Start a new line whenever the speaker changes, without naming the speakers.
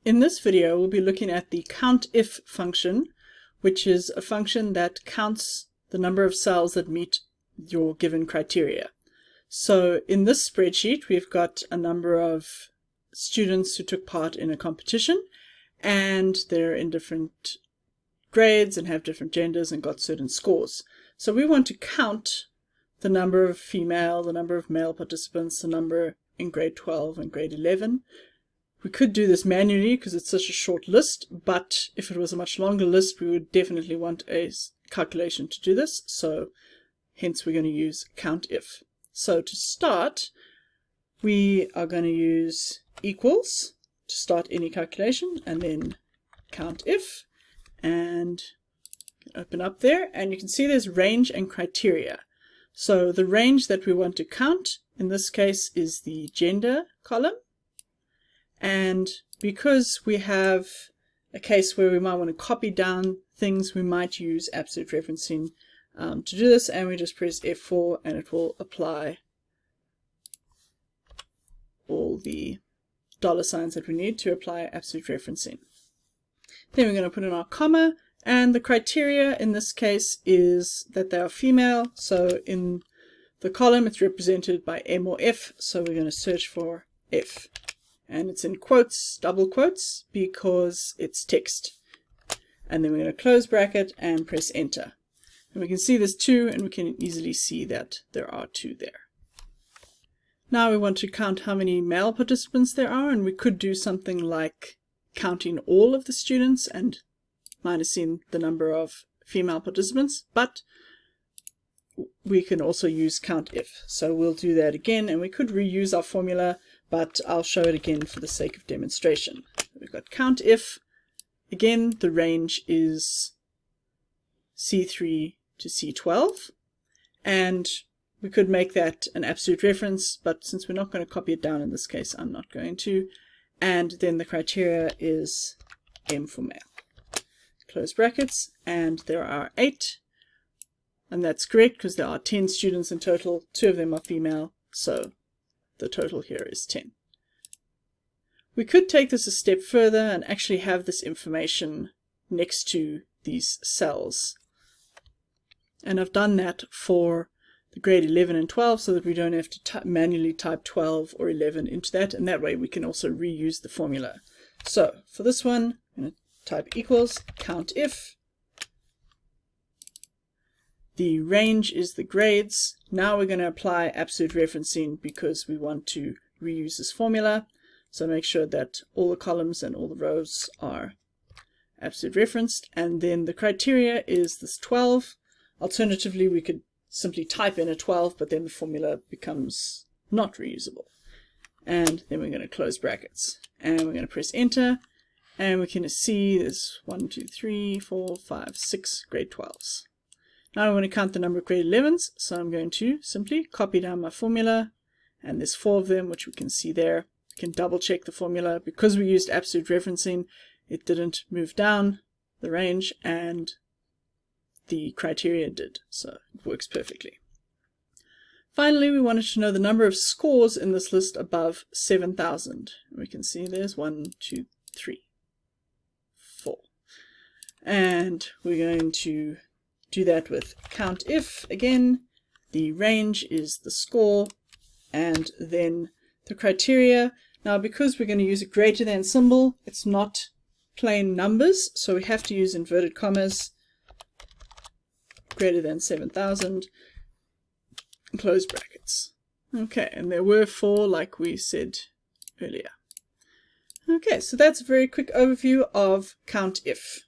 In this video, we'll be looking at the CountIf function, which is a function that counts the number of cells that meet your given criteria. So in this spreadsheet, we've got a number of students who took part in a competition, and they're in different grades and have different genders and got certain scores. So we want to count the number of female, the number of male participants, the number in grade 12 and grade 11. We could do this manually because it's such a short list, but if it was a much longer list, we would definitely want a calculation to do this. So hence we're going to use CountIf. So to start, we are going to use equals to start any calculation, and then CountIf, and open up there, and you can see there's range and criteria. So the range that we want to count in this case is the gender column. And because we have a case where we might want to copy down things, we might use absolute referencing to do this, and we just press F4 and it will apply all the $signs that we need to apply absolute referencing. Then we're going to put in our comma, and the criteria in this case is that they are female. So in the column it's represented by M or F, so we're going to search for F. And it's in quotes, double quotes, because it's text. And then we're going to close bracket and press enter. And we can see there's 2, and we can easily see that there are 2 there. Now we want to count how many male participants there are, and we could do something like counting all of the students and minusing the number of female participants, but we can also use CountIf. So we'll do that again, and we could reuse our formula, but I'll show it again for the sake of demonstration. We've got CountIf. Again, the range is C3 to C12, and we could make that an absolute reference, but since we're not going to copy it down in this case, I'm not going to. And then the criteria is M for male. Close brackets, and there are 8, and that's correct because there are 10 students in total. 2 of them are female, so the total here is 10. We could take this a step further and actually have this information next to these cells. And I've done that for the grade 11 and 12 so that we don't have to manually type 12 or 11 into that, and that way we can also reuse the formula. So for this one, I'm going to type equals CountIf. The range is the grades. Now we're going to apply absolute referencing because we want to reuse this formula. So make sure that all the columns and all the rows are absolute referenced. And then the criteria is this 12. Alternatively, we could simply type in a 12, but then the formula becomes not reusable. And then we're going to close brackets. And we're going to press enter. And we can see there's 1, 2, 3, 4, 5, 6 grade 12s. Now I want to count the number of grade 11s, so I'm going to simply copy down my formula, and there's 4 of them, which we can see there. We can double check the formula. Because we used absolute referencing, it didn't move down the range, and the criteria did, so it works perfectly. Finally, we wanted to know the number of scores in this list above 7,000. We can see there's 1, 2, 3, 4. And we're going to do that with CountIf again. The range is the score, and then the criteria. Now because we're going to use a greater than symbol, it's not plain numbers, so we have to use inverted commas. Greater than 7,000, close brackets. Okay, and there were 4 like we said earlier. Okay, so that's a very quick overview of CountIf.